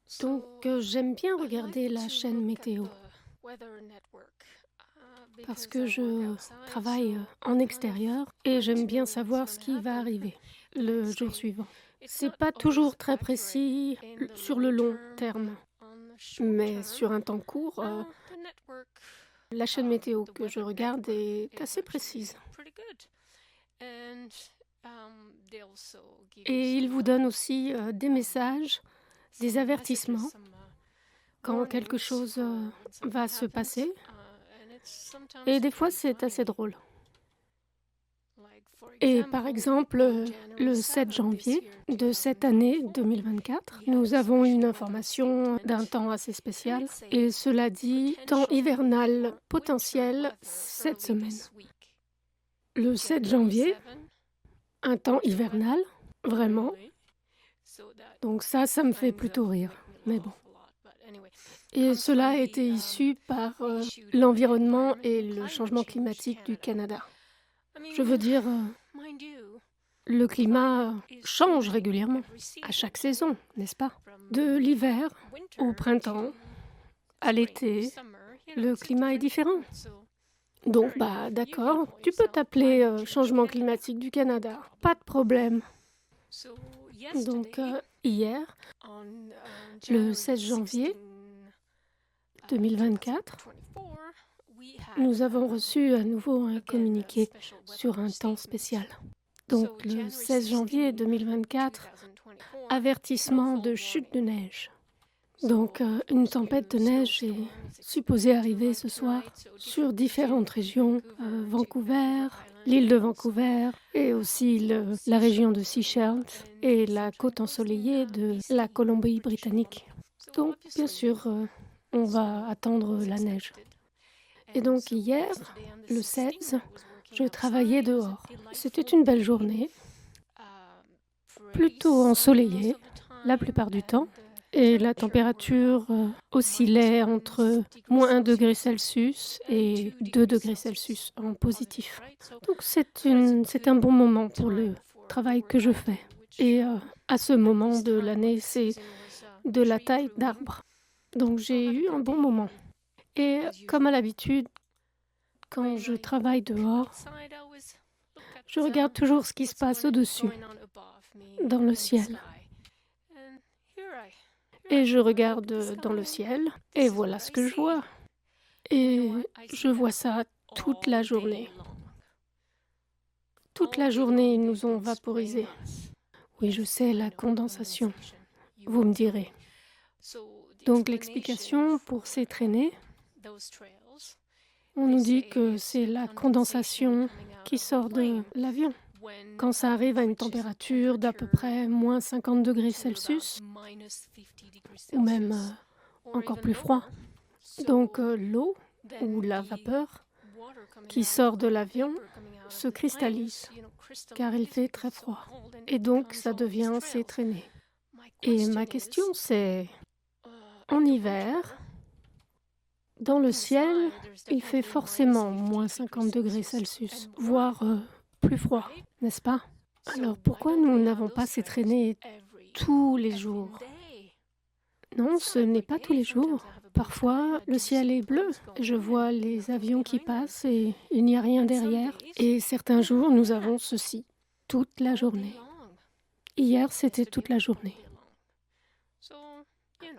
J'aime bien regarder la chaîne météo parce que je travaille en extérieur et j'aime bien savoir ce qui va arriver le jour suivant. C'est pas toujours très précis sur le long terme, mais sur un temps court, la chaîne météo que je regarde est assez précise. Et il vous donne aussi des messages, des avertissements quand quelque chose va se passer. Et des fois, c'est assez drôle. Et par exemple, le 7 janvier de cette année 2024, nous avons une information d'un temps assez spécial. Et cela dit, temps hivernal potentiel cette semaine. Le 7 janvier, un temps hivernal, vraiment. Donc ça me fait plutôt rire. Mais bon. Et cela a été issu par l'environnement et le changement climatique du Canada. Je veux dire, le climat change régulièrement, à chaque saison, n'est-ce pas? De l'hiver au printemps, à l'été, le climat est différent. Donc, d'accord, tu peux t'appeler changement climatique du Canada, pas de problème. Donc, hier, le 16 janvier 2024, nous avons reçu à nouveau un communiqué sur un temps spécial. Donc le 16 janvier 2024, avertissement de chute de neige. Donc une tempête de neige est supposée arriver ce soir sur différentes régions, Vancouver, l'île de Vancouver et aussi la région de Seychelles et la côte ensoleillée de la Colombie-Britannique. Donc bien sûr, on va attendre la neige. Et donc hier, le 16, je travaillais dehors. C'était une belle journée, plutôt ensoleillée la plupart du temps. Et la température oscillait entre moins 1 degré Celsius et 2 degrés Celsius en positif. Donc c'est un bon moment pour le travail que je fais. Et à ce moment de l'année, c'est de la taille d'arbre. Donc j'ai eu un bon moment. Et comme à l'habitude, quand je travaille dehors, je regarde toujours ce qui se passe au-dessus, dans le ciel. Et je regarde dans le ciel, et voilà ce que je vois. Et je vois ça toute la journée. Toute la journée, ils nous ont vaporisés. Oui, je sais, la condensation, vous me direz. Donc l'explication pour ces traînées, on nous dit que c'est la condensation qui sort de l'avion. Quand ça arrive à une température d'à peu près moins 50 degrés Celsius, ou même encore plus froid. Donc l'eau ou la vapeur qui sort de l'avion se cristallise car il fait très froid. Et donc ça devient ces traînées. Et ma question c'est, en hiver, dans le ciel, il fait forcément moins 50 degrés Celsius, voire plus froid, n'est-ce pas? Alors pourquoi nous n'avons pas ces traînées tous les jours? Non, ce n'est pas tous les jours. Parfois, le ciel est bleu. Je vois les avions qui passent et il n'y a rien derrière. Et certains jours, nous avons ceci, toute la journée. Hier, c'était toute la journée.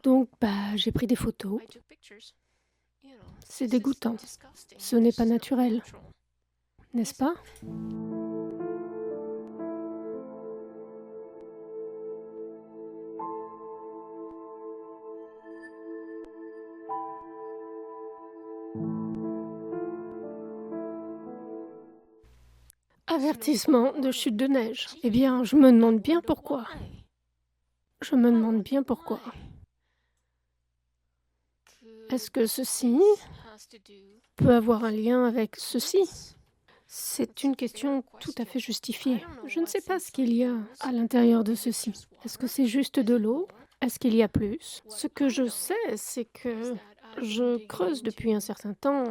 Donc, j'ai pris des photos. C'est dégoûtant. Ce n'est pas naturel, n'est-ce pas? Avertissement de chute de neige. Eh bien, je me demande bien pourquoi. Je me demande bien pourquoi. Est-ce que ceci peut avoir un lien avec ceci? C'est une question tout à fait justifiée. Je ne sais pas ce qu'il y a à l'intérieur de ceci. Est-ce que c'est juste de l'eau? Est-ce qu'il y a plus? Ce que je sais, c'est que je creuse depuis un certain temps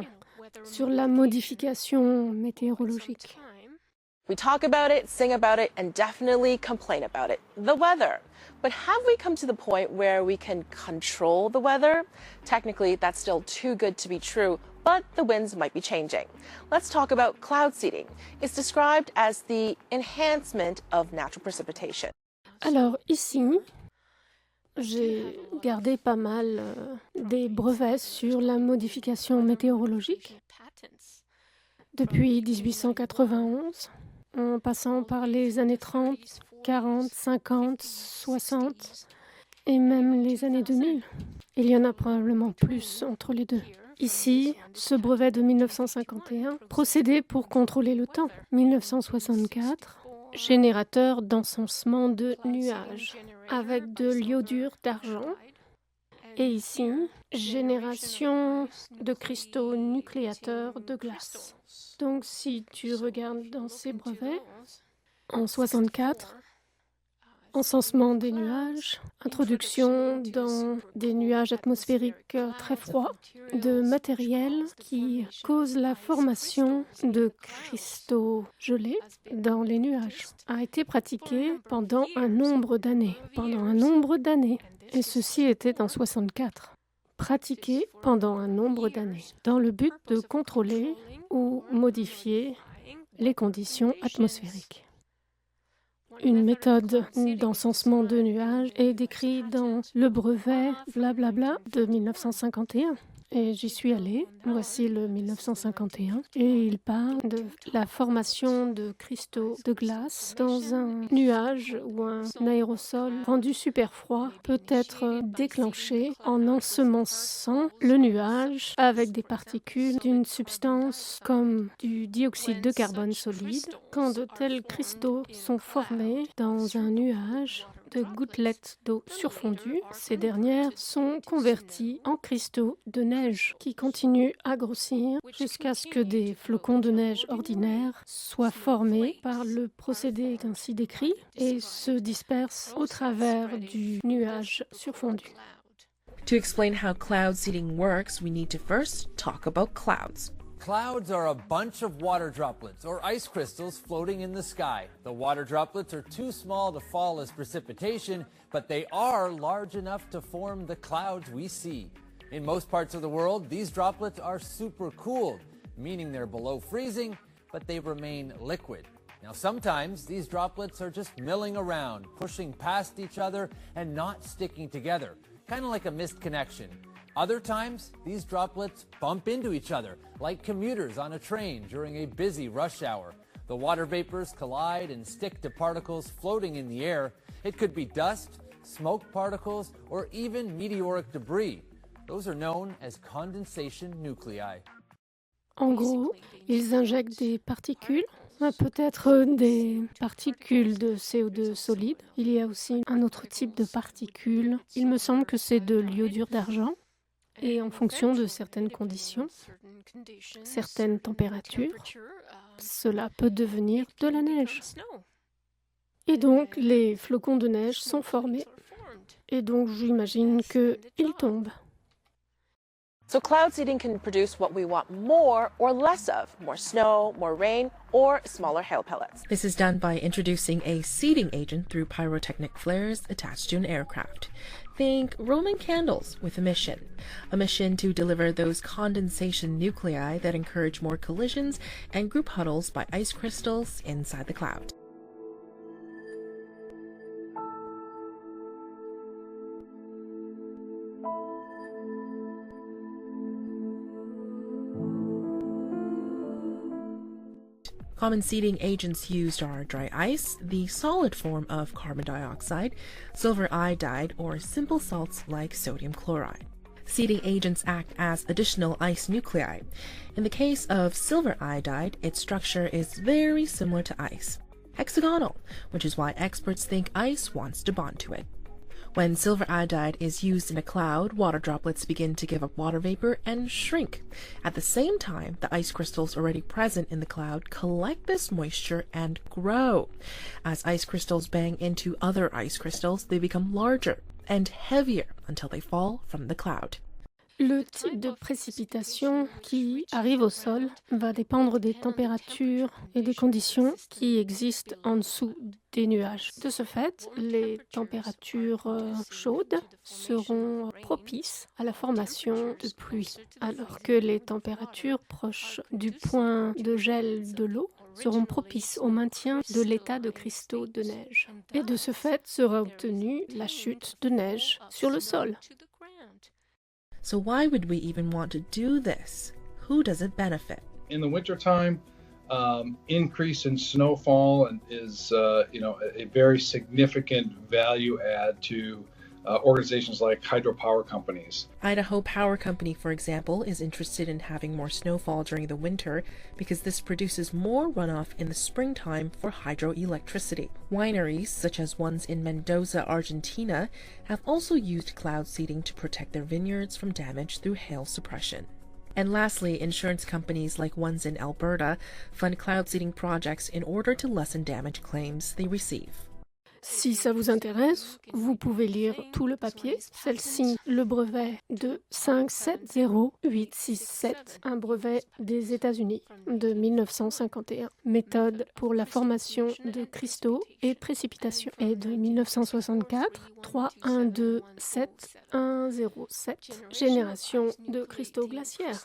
sur la modification météorologique. We talk about it, sing about it, and definitely complain about it. The weather. But have we come to the point where we can control the weather? Technically, that's still too good to be true, but the winds might be changing. Let's talk about cloud seeding. It's described as the enhancement of natural precipitation. Alors ici, j'ai gardé pas mal des brevets sur la modification météorologique depuis 1891, en passant par les années 30, 40, 50, 60 et même les années 2000. Il y en a probablement plus entre les deux. Ici, ce brevet de 1951, procédé pour contrôler le temps. 1964, générateur d'encensement de nuages avec de l'iodure d'argent. Et ici, génération de cristaux nucléateurs de glace. Donc si tu regardes dans ces brevets, en 64, encensement des nuages, introduction dans des nuages atmosphériques très froids, de matériel qui cause la formation de cristaux gelés dans les nuages, a été pratiqué pendant un nombre d'années. Et ceci était en 64. Pratiqué pendant un nombre d'années, dans le but de contrôler ou modifier les conditions atmosphériques. Une méthode d'encensement de nuages est décrite dans le brevet blablabla de 1951. Et j'y suis allée, voici le 1951, et il parle de la formation de cristaux de glace dans un nuage ou un aérosol rendu super froid peut être déclenché en ensemençant le nuage avec des particules d'une substance comme du dioxyde de carbone solide. Quand de tels cristaux sont formés dans un nuage de gouttelettes d'eau surfondues, ces dernières sont converties en cristaux de neige qui continuent à grossir jusqu'à ce que des flocons de neige ordinaires soient formés par le procédé ainsi décrit et se dispersent au travers du nuage surfondu. To explain how cloud seeding works, we need to first talk about clouds. Clouds are a bunch of water droplets or ice crystals floating in the sky. The water droplets are too small to fall as precipitation, but they are large enough to form the clouds we see. In most parts of the world, these droplets are supercooled, meaning they're below freezing, but they remain liquid. Now, sometimes these droplets are just milling around, pushing past each other and not sticking together, kind of like a missed connection. Other times, these droplets bump into each other, like commuters on a train during a busy rush hour. The water vapors collide and stick to particles floating in the air. It could be dust, smoke particles, or even meteoric debris. Those are known as condensation nuclei. En gros, ils injectent des particules, peut-être des particules de CO2 solide. Il y a aussi un autre type de particules. Il me semble que c'est de l'iodure d'argent. Et en fonction de certaines conditions, certaines températures, cela peut devenir de la neige. Et donc, les flocons de neige sont formés. Et donc, j'imagine qu'ils tombent. So cloud seeding can produce what we want more or less of, more snow, more rain, or smaller hail pellets. This is done by introducing a seeding agent through pyrotechnic flares attached to an aircraft. Think Roman candles with a mission to deliver those condensation nuclei that encourage more collisions and group huddles by ice crystals inside the cloud. Common seeding agents used are dry ice, the solid form of carbon dioxide, silver iodide, or simple salts like sodium chloride. Seeding agents act as additional ice nuclei. In the case of silver iodide, its structure is very similar to ice, hexagonal, which is why experts think ice wants to bond to it. When silver iodide is used in a cloud, water droplets begin to give up water vapor and shrink. At the same time, the ice crystals already present in the cloud collect this moisture and grow. As ice crystals bang into other ice crystals, they become larger and heavier until they fall from the cloud. Le type de précipitation qui arrive au sol va dépendre des températures et des conditions qui existent en dessous des nuages. De ce fait, les températures chaudes seront propices à la formation de pluie, alors que les températures proches du point de gel de l'eau seront propices au maintien de l'état de cristaux de neige. Et de ce fait sera obtenue la chute de neige sur le sol. So why would we even want to do this? Who does it benefit? In the wintertime, increase in snowfall is a very significant value add to organizations like hydropower companies. Idaho Power Company, for example, is interested in having more snowfall during the winter because this produces more runoff in the springtime for hydroelectricity. Wineries, such as ones in Mendoza, Argentina, have also used cloud seeding to protect their vineyards from damage through hail suppression. And lastly, insurance companies like ones in Alberta fund cloud seeding projects in order to lessen damage claims they receive. Si ça vous intéresse, vous pouvez lire tout le papier. Celle-ci, le brevet de 570867, un brevet des États-Unis de 1951. Méthode pour la formation de cristaux et précipitations. Et de 1964, 3127107, génération de cristaux glaciaires.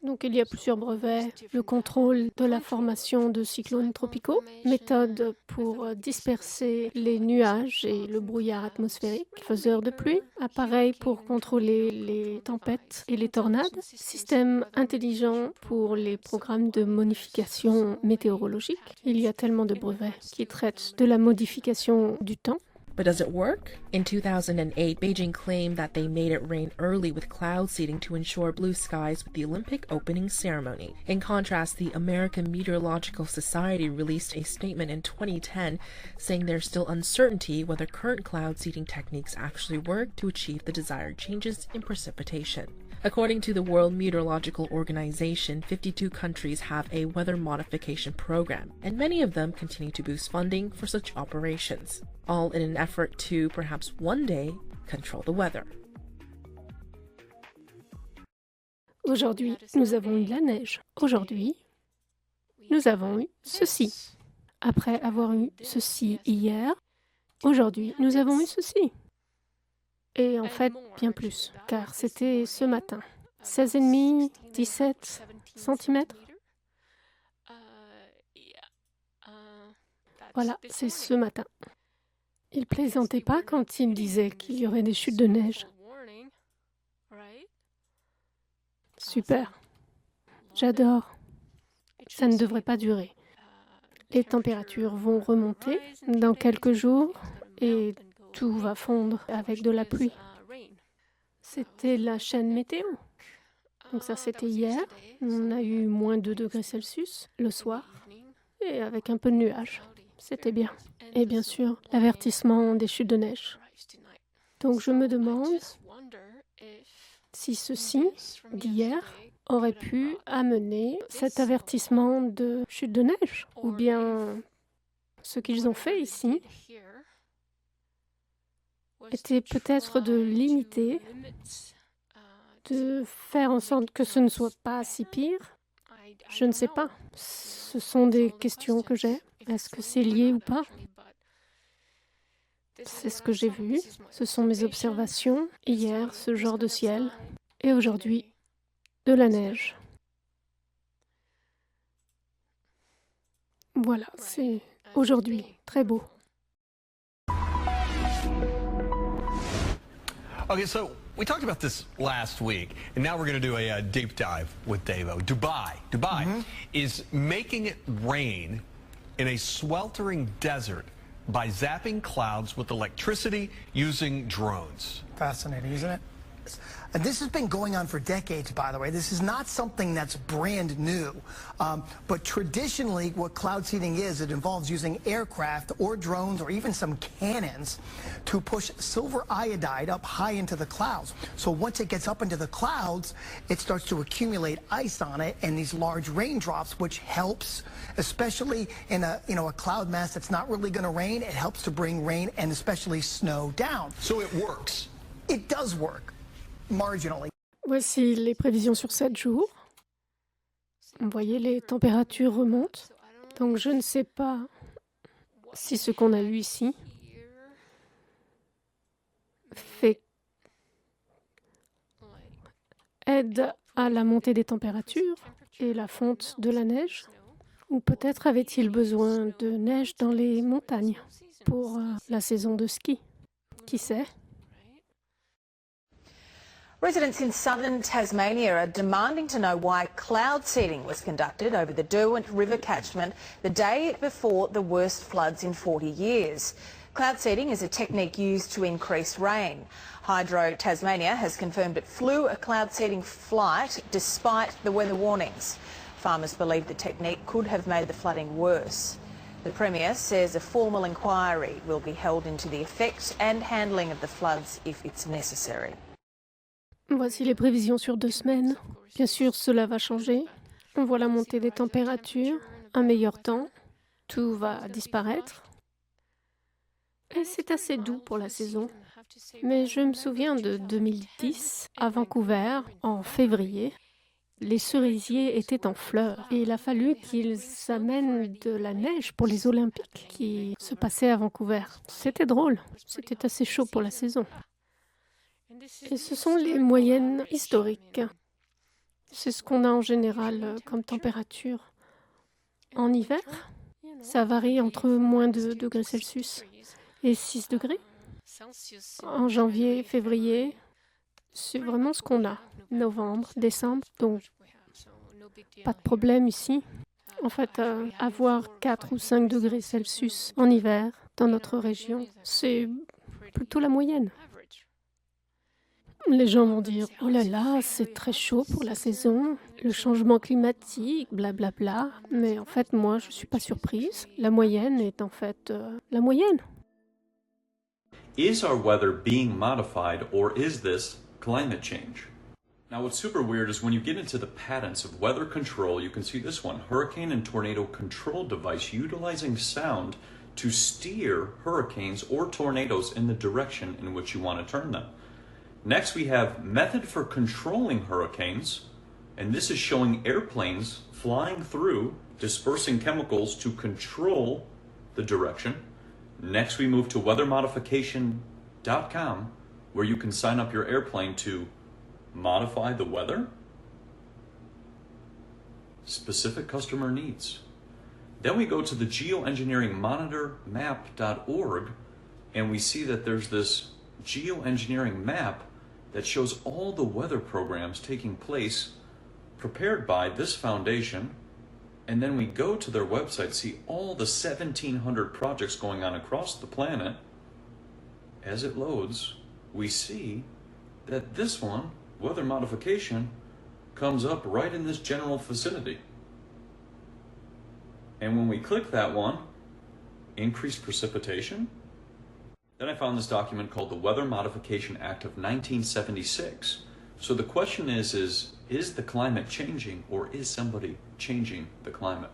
Donc il y a plusieurs brevets, le contrôle de la formation de cyclones tropicaux, méthode pour disperser les nuages et le brouillard atmosphérique, faiseur de pluie, appareil pour contrôler les tempêtes et les tornades, système intelligent pour les programmes de modification météorologique. Il y a tellement de brevets qui traitent de la modification du temps. But does it work? In 2008, Beijing claimed that they made it rain early with cloud seeding to ensure blue skies with the Olympic opening ceremony. In contrast, the American Meteorological Society released a statement in 2010 saying there's still uncertainty whether current cloud seeding techniques actually work to achieve the desired changes in precipitation. According to the World Meteorological Organization, 52 countries have a weather modification program, and many of them continue to boost funding for such operations, all in an effort to, perhaps one day, control the weather. Aujourd'hui, nous avons eu la neige. Aujourd'hui, nous avons eu ceci. Après avoir eu ceci hier, aujourd'hui, nous avons eu ceci. Et en fait, bien plus, car c'était ce matin. 16,5, 17 cm. Voilà, c'est ce matin. Il plaisantait pas quand il disait qu'il y aurait des chutes de neige. Super. J'adore. Ça ne devrait pas durer. Les températures vont remonter dans quelques jours et tout va fondre avec de la pluie. C'était la chaîne météo. Donc ça, c'était hier. On a eu moins 2 degrés Celsius le soir et avec un peu de nuages. C'était bien. Et bien sûr, l'avertissement des chutes de neige. Donc je me demande si ceci, d'hier, aurait pu amener cet avertissement de chute de neige. Ou bien ce qu'ils ont fait ici était peut-être de limiter, de faire en sorte que ce ne soit pas si pire. Je ne sais pas. Ce sont des questions que j'ai. Est-ce que c'est lié ou pas? C'est ce que j'ai vu. Ce sont mes observations. Hier, ce genre de ciel. Et aujourd'hui, de la neige. Voilà, c'est aujourd'hui très beau. Okay, so we talked about this last week, and now we're going to do a deep dive with Davo. Dubai is making it rain in a sweltering desert by zapping clouds with electricity using drones. Fascinating, isn't it? And this has been going on for decades, by the way. This is not something that's brand new. But traditionally, what cloud seeding is, it involves using aircraft or drones or even some cannons to push silver iodide up high into the clouds. So once it gets up into the clouds, it starts to accumulate ice on it and these large raindrops, which helps, especially in a cloud mass that's not really going to rain. It helps to bring rain and especially snow down. So it works. It does work. Marginally. Voici les prévisions sur 7 jours. Vous voyez, les températures remontent. Donc je ne sais pas si ce qu'on a eu ici aide à la montée des températures et la fonte de la neige, ou peut-être avait-il besoin de neige dans les montagnes pour la saison de ski. Qui sait? Residents in southern Tasmania are demanding to know why cloud seeding was conducted over the Derwent River catchment the day before the worst floods in 40 years. Cloud seeding is a technique used to increase rain. Hydro Tasmania has confirmed it flew a cloud seeding flight despite the weather warnings. Farmers believe the technique could have made the flooding worse. The Premier says a formal inquiry will be held into the effect and handling of the floods if it's necessary. Voici les prévisions sur 2 semaines. Bien sûr, cela va changer. On voit la montée des températures, un meilleur temps, tout va disparaître. Et c'est assez doux pour la saison. Mais je me souviens de 2010, à Vancouver, en février. Les cerisiers étaient en fleurs et il a fallu qu'ils amènent de la neige pour les Olympiques qui se passaient à Vancouver. C'était drôle, c'était assez chaud pour la saison. Et ce sont les moyennes historiques. C'est ce qu'on a en général comme température. En hiver, ça varie entre moins 2 degrés Celsius et 6 degrés. En janvier, février, c'est vraiment ce qu'on a. Novembre, décembre, donc pas de problème ici. En fait, avoir 4 ou 5 degrés Celsius en hiver dans notre région, c'est plutôt la moyenne. Les gens vont dire « Oh là là, c'est très chaud pour la saison, le changement climatique, blablabla. » Mais en fait, moi, je ne suis pas surprise. La moyenne est en fait la moyenne. Is our weather being modified or is this climate change? Now what's super weird is when you get into the patents of weather control, you can see this one, hurricane and tornado control device utilizing sound to steer hurricanes or tornadoes in the direction in which you want to turn them. Next, we have method for controlling hurricanes, and this is showing airplanes flying through, dispersing chemicals to control the direction. Next, we move to weathermodification.com, where you can sign up your airplane to modify the weather, specific customer needs. Then we go to the geoengineeringmonitormap.org, and we see that there's this geoengineering map that shows all the weather programs taking place prepared by this foundation. And then we go to their website, see all the 1,700 projects going on across the planet. As it loads, we see that this one, weather modification, comes up right in this general vicinity. And when we click that one, increased precipitation, then I found this document called the Weather Modification Act of 1976. So the question is the climate changing or is somebody changing the climate?